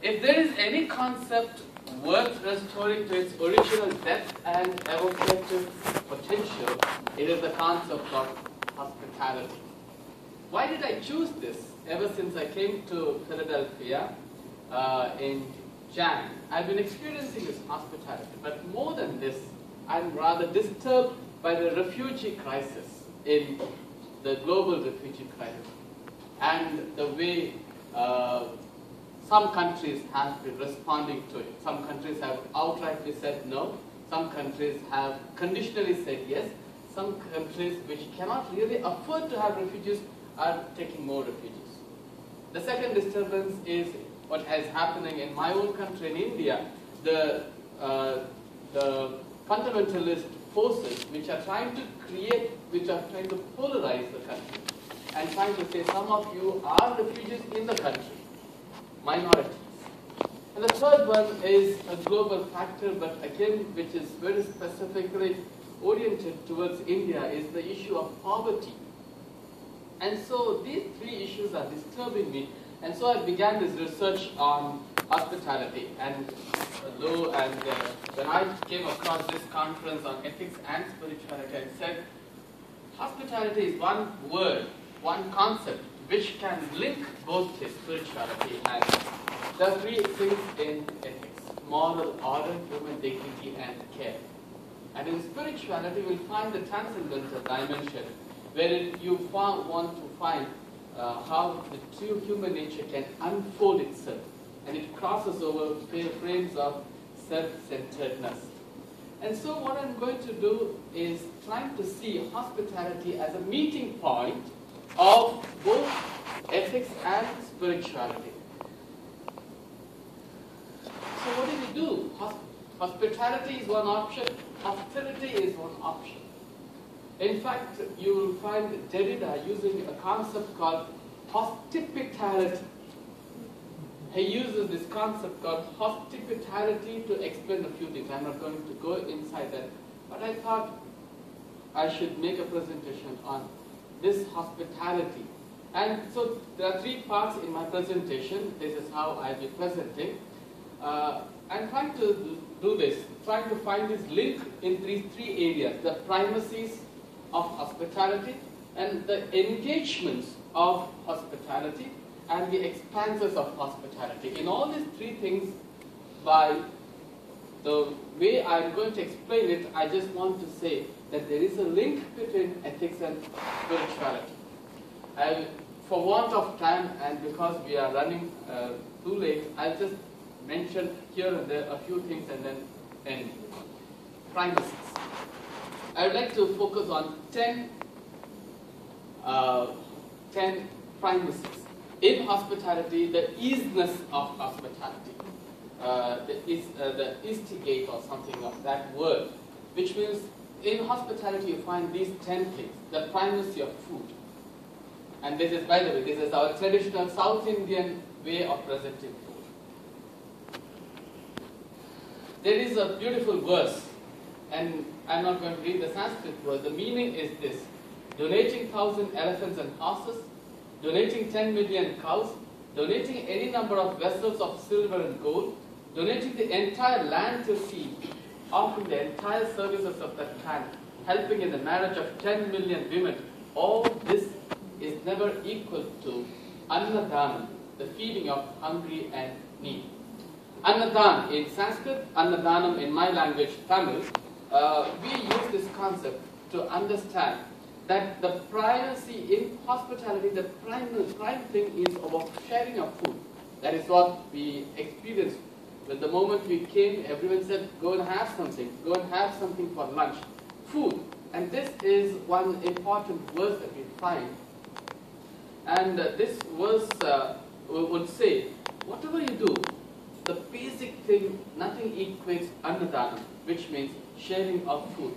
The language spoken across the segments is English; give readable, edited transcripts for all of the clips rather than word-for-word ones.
If there is any concept worth restoring to its original depth and evocative potential, it is the concept of hospitality. Why did I choose this? Ever since I came to Philadelphia in Jan, I've been experiencing this hospitality. But more than this, I'm rather disturbed by the refugee crisis in the global refugee crisis and the way some countries have been responding to it. Some countries have outrightly said no. Some countries have conditionally said yes. Some countries which cannot really afford to have refugees are taking more refugees. The second disturbance is what is happening in my own country, in India. The fundamentalist forces which are trying to polarize the country and trying to say some of you are refugees in the country, minorities. And the third one is a global factor, but again, which is very specifically oriented towards India, is the issue of poverty. And so these three issues are disturbing me, and so I began this research on hospitality. And when I came across this conference on ethics and spirituality, I said, hospitality is one word, one concept, which can link both the spirituality and there are three things in ethics: moral order, human dignity, and care. And in spirituality, we'll find the transcendental dimension, wherein you want to find how the true human nature can unfold itself, and it crosses over frames of self-centeredness. And so what I'm going to do is trying to see hospitality as a meeting point of both ethics and spirituality. So what do we do? Hospitality is one option, hostility is one option. In fact, you will find Derrida using a concept called hospitality. He uses this concept called hospitality to explain a few things. I'm not going to go inside that, but I thought I should make a presentation on this hospitality. And so there are three parts in my presentation. This is how I'll be presenting. I'm trying to do this, trying to find this link in these three areas: the primacies of hospitality, and the engagements of hospitality, and the expanses of hospitality. In all these three things, by the way I'm going to explain it, I just want to say that there is a link between ethics and spirituality. For want of time, and because we are running too late, I'll just mention here and there a few things and then end. Primacies. I would like to focus on 10 primacies. In hospitality, the easiness of hospitality, the instigate or something of that word, which means in hospitality you find these 10 things. The primacy of food. And this is, by the way, this is our traditional South Indian way of presenting food. There is a beautiful verse, and I'm not going to read the Sanskrit verse. The meaning is this: donating 1,000 elephants and horses, donating 10 million cows, donating any number of vessels of silver and gold, donating the entire land to sea, offering the entire services of that kind, helping in the marriage of 10 million women. All this is never equal to Annadanam, the feeding of hungry and needy. Annadan in Sanskrit, Annadanam in my language, Tamil, we use this concept to understand that the primacy in hospitality, the prime thing is about sharing of food. That is what we experienced. When the moment we came, everyone said, go and have something. Go and have something for lunch. Food. And this is one important verse that we find. And this verse would say, whatever you do, the basic thing, nothing equates Annadanam, which means sharing of food.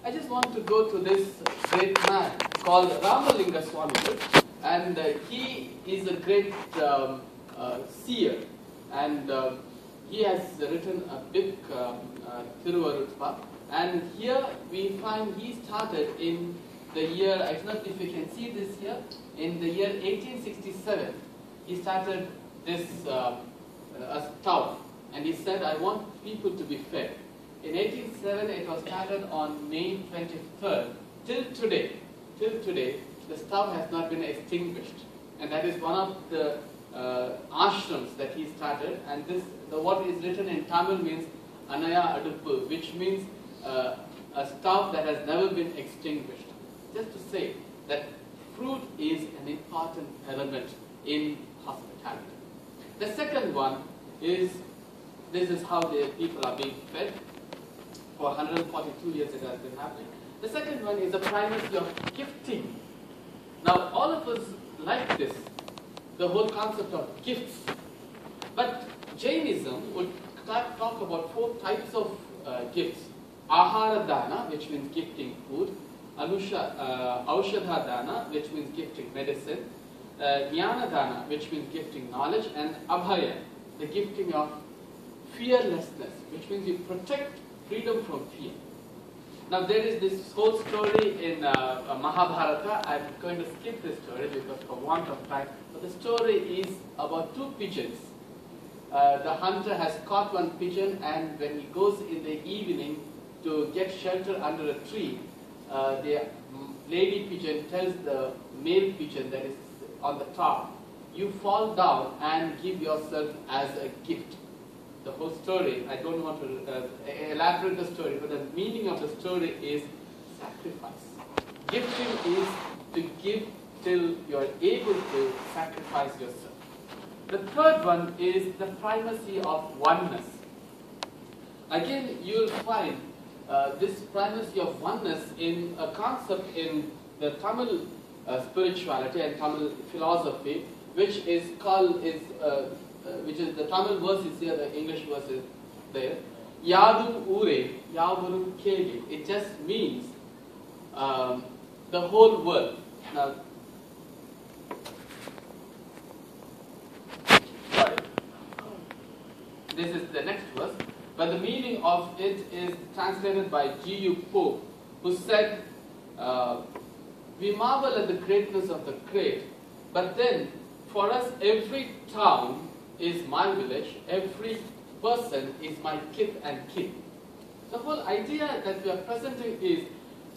I just want to go to this great man called Ramalinga Swami, and he is a great seer, and he has written a big Thiruvarutpa, and here we find he started in the year, I don't know if you can see this here, in the year 1867, he started this a stove, and he said, I want people to be fed. In 1807, it was started on May 23rd. Till today, the stove has not been extinguished. And that is one of the ashrams that he started. And what is written in Tamil means Anaya Aduppu, which means a stove that has never been extinguished. Just to say that food is an important element in hospitality. The second one is, this is how the people are being fed. For 142 years it has been happening. The second one is the primacy of gifting. Now all of us like this, the whole concept of gifts. But Jainism would talk about 4 types of gifts. Ahara Dana, which means gifting food. Aushadha Dana, which means gifting medicine. Jnana Dana, which means gifting knowledge. And Abhaya, the gifting of fearlessness, which means you protect freedom from fear. Now there is this whole story in Mahabharata. I'm going to skip this story because for want of time. But the story is about 2 pigeons. The hunter has caught one pigeon, and when he goes in the evening to get shelter under a tree, the lady pigeon tells the male pigeon that is on the top, you fall down and give yourself as a gift. The whole story, I don't want to elaborate the story, but the meaning of the story is sacrifice. Gifting is to give till you are able to sacrifice yourself. The third one is the primacy of oneness. Again, you will find this primacy of oneness in a concept in the Tamil spirituality and Tamil philosophy, which is called, which is the Tamil verse is here, the English verse is there. Yadum Ure, Yavurum Keli. It just means the whole world. Now, this is the next verse, but the meaning of it is translated by G.U. Pope, who said, we marvel at the greatness of the great, but then for us every town is my village, every person is my kith and kin. The whole idea that we are presenting is,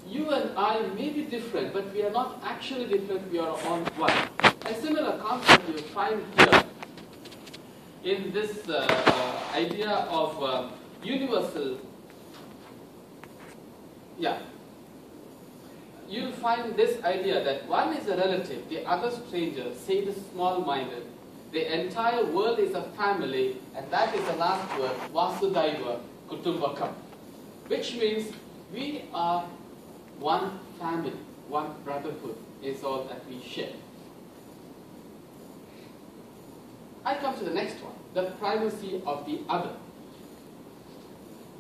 you and I may be different, but we are not actually different, we are all one. A similar concept you find here in this idea of universal, you'll find this idea that one is a relative, the other stranger, say the small-minded. The entire world is a family, and that is the last word, Vasudhaiva Kutumbakam, which means we are one family, one brotherhood is all that we share. I come to the next one, the primacy of the other.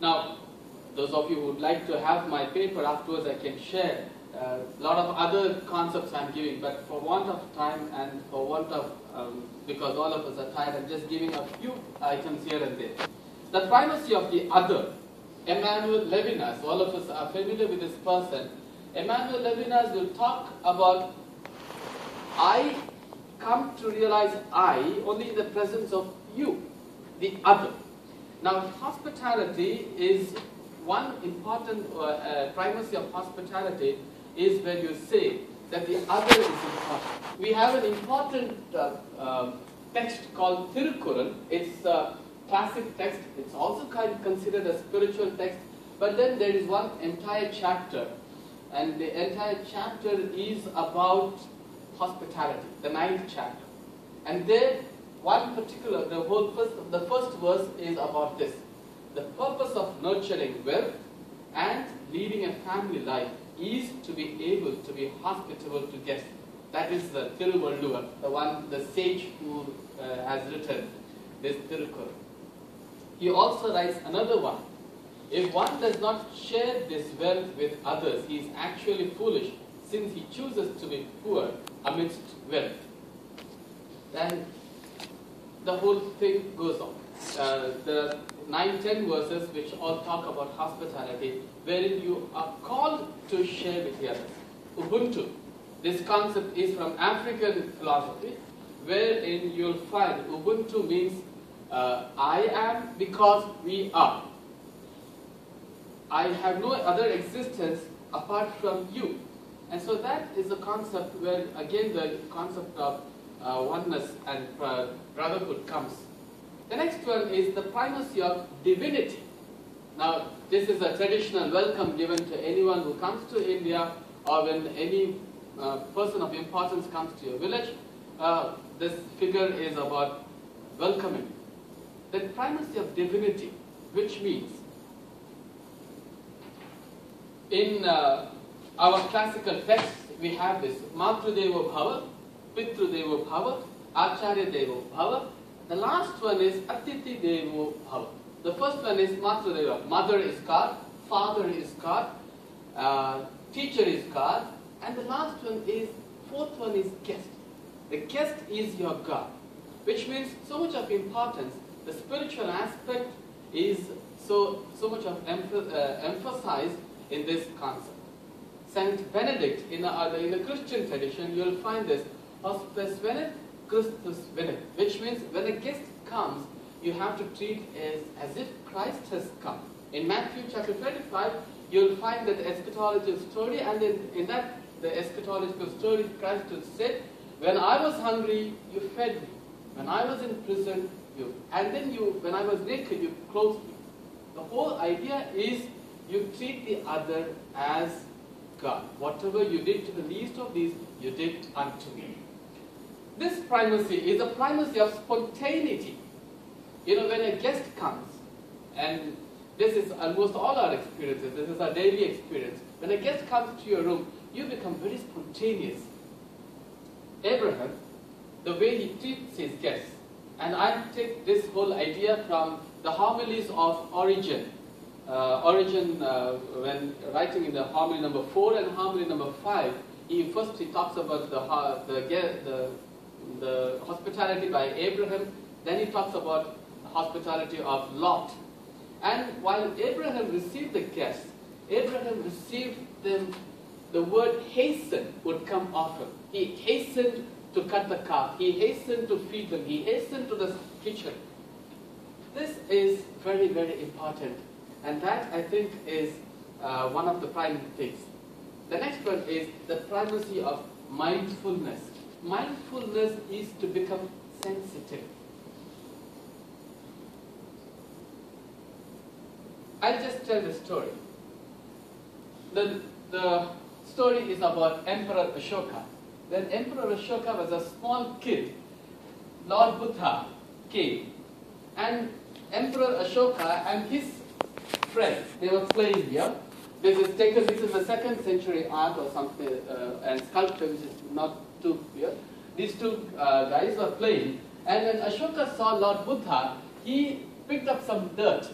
Now, those of you who would like to have my paper afterwards, I can share a lot of other concepts I'm giving, but for want of time and for want of, because all of us are tired, I'm just giving a few items here and there. The primacy of the other. Emmanuel Levinas, all of us are familiar with this person. Emmanuel Levinas will talk about, I come to realize I only in the presence of you, the other. Now, hospitality is one important primacy of hospitality is when you say that the other is important. We have an important text called Tirukkural. It's a classic text. It's also considered a spiritual text. But then there is one entire chapter, and the entire chapter is about hospitality, the 9th chapter. And there, one particular, the first verse is about this. The purpose of nurturing wealth and leading a family life is to be able to be hospitable to guests. That is the Thiruvalluvar, the sage who has written this Tirukkural. He also writes another one. If one does not share this wealth with others, he is actually foolish, since he chooses to be poor amidst wealth. Then the whole thing goes on. The 9-10 verses which all talk about hospitality, wherein you are called to share with the others. Ubuntu. This concept is from African philosophy, wherein you'll find Ubuntu means I am because we are. I have no other existence apart from you. And so that is a concept where, again, the concept of oneness and brotherhood comes. The next one is the primacy of divinity. Now, this is a traditional welcome given to anyone who comes to India, or when any person of importance comes to your village. This figure is about welcoming. The primacy of divinity, which means in our classical texts we have this Matrudevo Bhava, Pitrudevo Bhava, Acharya Devo Bhava. The last one is Atiti Devo Bhava. The first one is Matradeva. Mother is God, father is God, teacher is God, and the last one is, fourth one is guest. The guest is your God, which means so much of importance. The spiritual aspect is so much of emphasized in this concept. Saint Benedict, in the Christian tradition, you will find this, Hospes Venit, Christus Venit, which means when a guest comes, you have to treat it as if Christ has come. In Matthew chapter 25, you will find that eschatological story, and in that, the eschatological story, Christ has said, when I was hungry, you fed me. When I was in prison, and then when I was naked, you clothed me. The whole idea is you treat the other as God. Whatever you did to the least of these, you did unto me. This primacy is a primacy of spontaneity. You know, when a guest comes, and this is almost all our experiences, this is our daily experience. When a guest comes to your room, you become very spontaneous. Abraham, the way he treats his guests, and I take this whole idea from the homilies of Origen. When writing in the homily number 4 and homily number 5, he talks about the hospitality by Abraham, then he talks about hospitality of Lot. And while Abraham received the guests, Abraham received them, the word hasten would come often. He hastened to cut the calf, he hastened to feed them, he hastened to the kitchen. This is very, very important, and that, I think, is one of the prime things. The next one is the primacy of mindfulness. Mindfulness is to become sensitive. I'll just tell the story. The story is about Emperor Ashoka. When Emperor Ashoka was a small kid, Lord Buddha came, and Emperor Ashoka and his friends, they were playing here. This is the 2nd century art or something, and sculpture, which is not too clear. These two guys were playing, and when Ashoka saw Lord Buddha, he picked up some dirt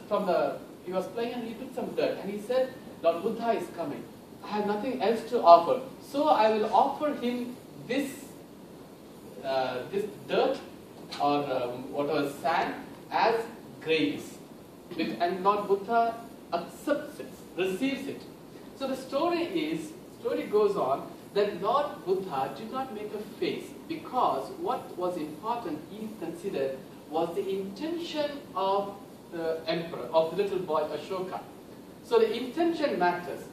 he was playing, and he took some dirt, and he said, Lord Buddha is coming. I have nothing else to offer, so I will offer him this dirt or what was sand as grace. And Lord Buddha accepts it, receives it. So the story goes on that Lord Buddha did not make a face, because what was important, he considered, was the intention of the emperor, of the little boy Ashoka. So the intention matters.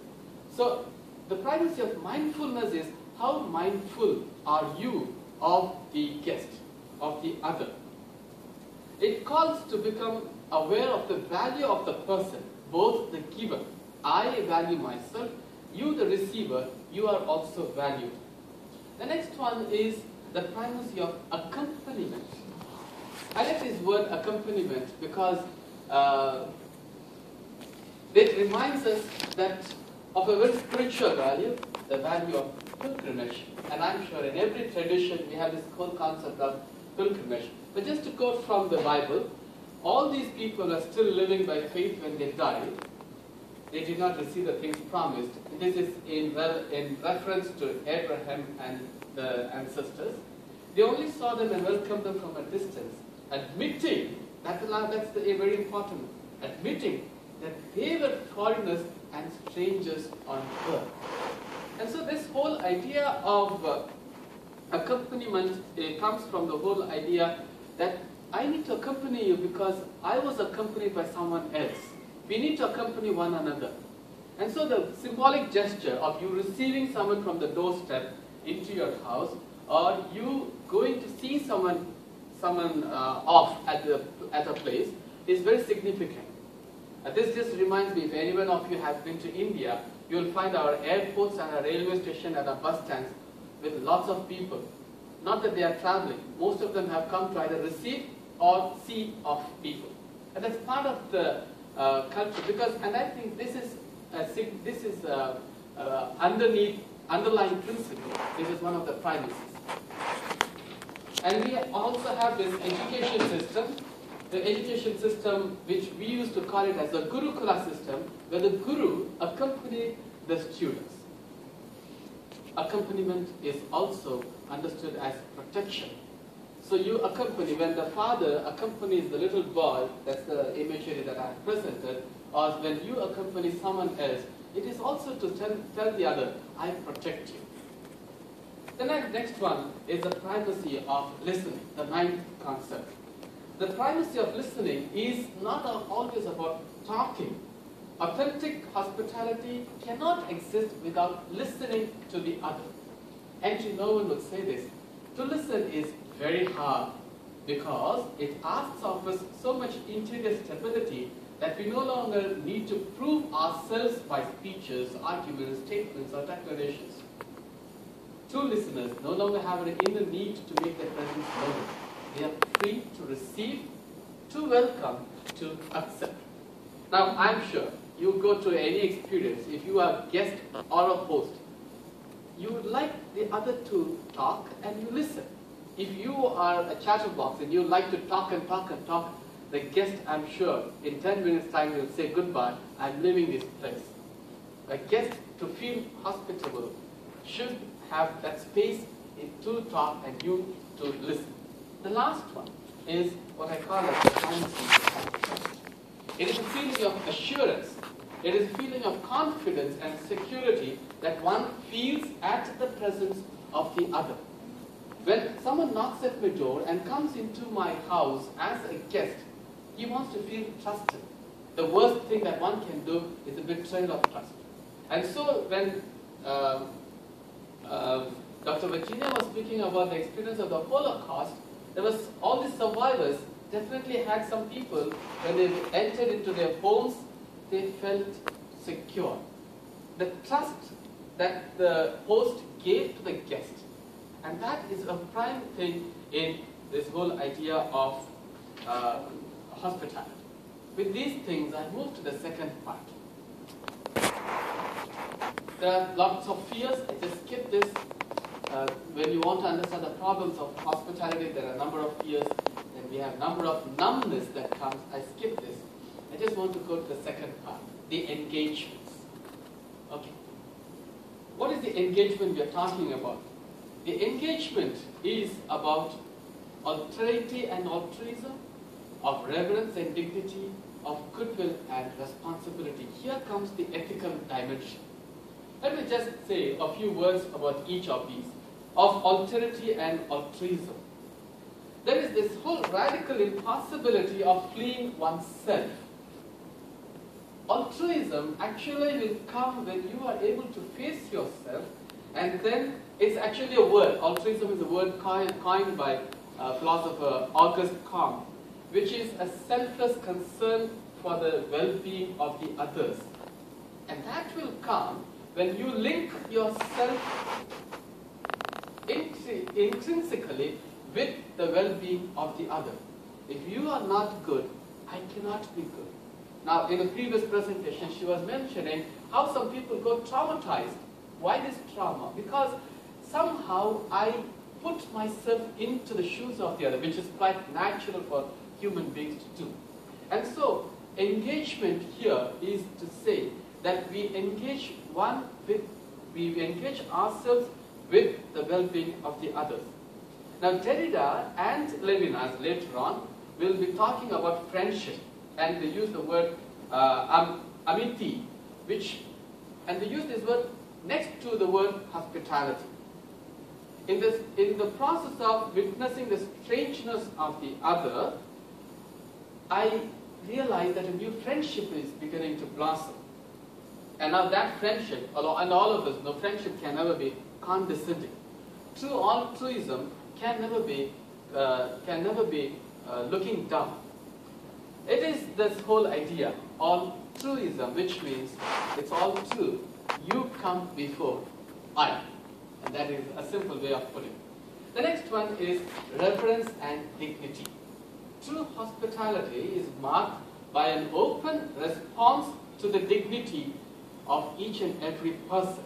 So the primacy of mindfulness is, how mindful are you of the guest, of the other? It calls to become aware of the value of the person, both the giver. I value myself, you the receiver, you are also valued. The next one is the primacy of accompaniment. I like this word accompaniment because it reminds us of a very spiritual value, the value of pilgrimage. And I'm sure in every tradition we have this whole concept of pilgrimage. But just to quote from the Bible, all these people are still living by faith when they died. They did not receive the things promised. This is in reference to Abraham and the ancestors. They only saw them and welcomed them from a distance, admitting, that's very important, admitting that they were foreigners and strangers on earth. And so this whole idea of accompaniment comes from the whole idea that I I need to accompany you because I was accompanied by someone else. We need to accompany one another. And so the symbolic gesture of you receiving someone from the doorstep into your house, or you going to see someone off at a place, is very significant. This just reminds me, if anyone of you has been to India, you will find our airports and our railway station and our bus stands with lots of people. Not that they are traveling. Most of them have come to either receive or see off people. And that's part of the culture, because, and I think this is underlying principle. This is one of the premises. And we also have this education system, the education system which we used to call it as the Gurukula system, where the Guru accompanied the students. Accompaniment is also understood as protection. So you accompany, when the father accompanies the little boy, that's the imagery that I have presented, or when you accompany someone else, it is also to tell the other, I protect you. The next one is the primacy of listening, the ninth concept. The primacy of listening is not always about talking. Authentic hospitality cannot exist without listening to the other. And no one would say this. To listen is very hard because it asks of us so much interior stability that we no longer need to prove ourselves by speeches, arguments, statements, or declarations. True listeners no longer have an inner need to make their presence known. They are free to receive, to welcome, to accept. Now, I'm sure you go to any experience, if you are a guest or a host, you would like the other to talk and you listen. If you are a chatterbox and you like to talk and talk and talk, the guest, I'm sure, in 10 minutes time will say goodbye, I'm leaving this place. A guest, to feel hospitable, should have that space to talk and you to listen. The last one is what I call as the primacy. It is a feeling of assurance. It is a feeling of confidence and security that one feels at the presence of the other. When someone knocks at my door and comes into my house as a guest, he wants to feel trusted. The worst thing that one can do is a betrayal of trust. And so when Dr. Virginia was speaking about the experience of the Holocaust, there was all these survivors definitely had some people, when they entered into their homes, they felt secure. The trust that the host gave to the guest. And that is a prime thing in this whole idea of hospitality. With these things, I move to the second part. There are lots of fears. I just skip this. When you want to understand the problems of hospitality, there are a number of fears. Then we have a number of numbness that comes. I skip this. I just want to go to the second part, the engagements. Okay. What is the engagement we are talking about? The engagement is about alterity and altruism, of reverence and dignity, of goodwill and responsibility. Here comes the ethical dimension. Let me just say a few words about each of these. Of alterity and altruism. There is this whole radical impossibility of fleeing oneself. Altruism actually will come when you are able to face yourself, and then it's actually a word. Altruism is a word coined by philosopher Auguste Comte, which is a selfless concern for the well-being of the others. And that will come when you link yourself intrinsically with the well-being of the other. If you are not good, I cannot be good. Now, in a previous presentation, she was mentioning how some people go traumatized. Why this trauma? Because somehow I put myself into the shoes of the other, which is quite natural for human beings to do. And so, engagement here is to say that we engage ourselves with the well-being of the others. Now, Derrida and Levinas later on will be talking about friendship, and they use the word amity, and they use this word next to the word hospitality. In the process of witnessing the strangeness of the other, I realized that a new friendship is beginning to blossom. And now that friendship, and all of us know friendship can never be condescending. Altruism can never be looking down. It is this whole idea, altruism, which means it's all true. You come before I. And that is a simple way of putting it. The next one is reverence and dignity. True hospitality is marked by an open response to the dignity of each and every person.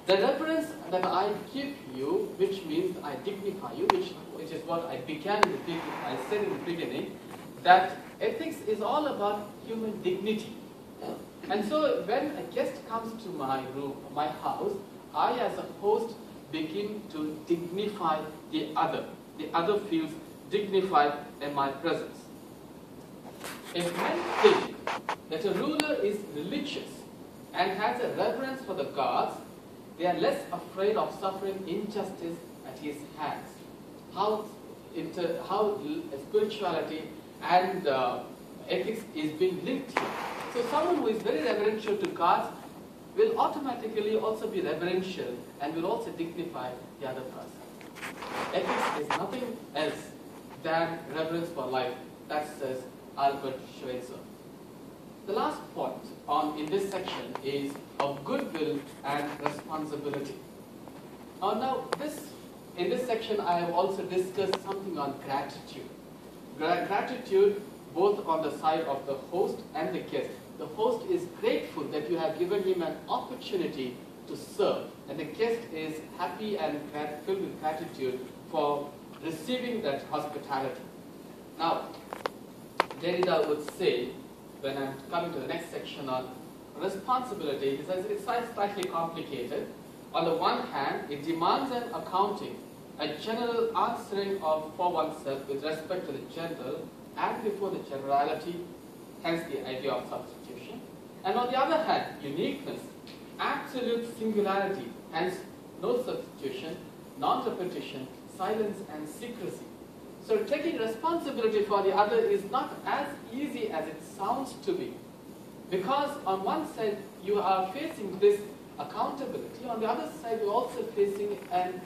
The reverence that I give you, which means I dignify you, which is what I said in the beginning, that ethics is all about human dignity. And so when a guest comes to my room, my house, I as a host begin to dignify the other. The other feels dignified in my presence. If men think that a ruler is religious and has a reverence for the gods, they are less afraid of suffering injustice at his hands. How spirituality and ethics is being linked here. So someone who is very reverential to gods will automatically also be reverential and will also dignify the other person. Ethics is nothing else than reverence for life. That says Albert Schweitzer. The last point in this section is of goodwill and responsibility. Now, in this section, I have also discussed something on gratitude. Gratitude both on the side of the host and the guest. The host is grateful that you have given him an opportunity to serve, and the guest is happy and filled with gratitude for receiving that hospitality. Now, Derrida would say, when I'm coming to the next section on responsibility, he says it's slightly complicated. On the one hand, it demands an accounting, a general answering for oneself with respect to the general and before the generality, hence the idea of substitution. And on the other hand, uniqueness, absolute singularity, hence no substitution, non-repetition, silence and secrecy. So taking responsibility for the other is not as easy as it sounds to be. Because on one side you are facing this accountability, on the other side you're also facing an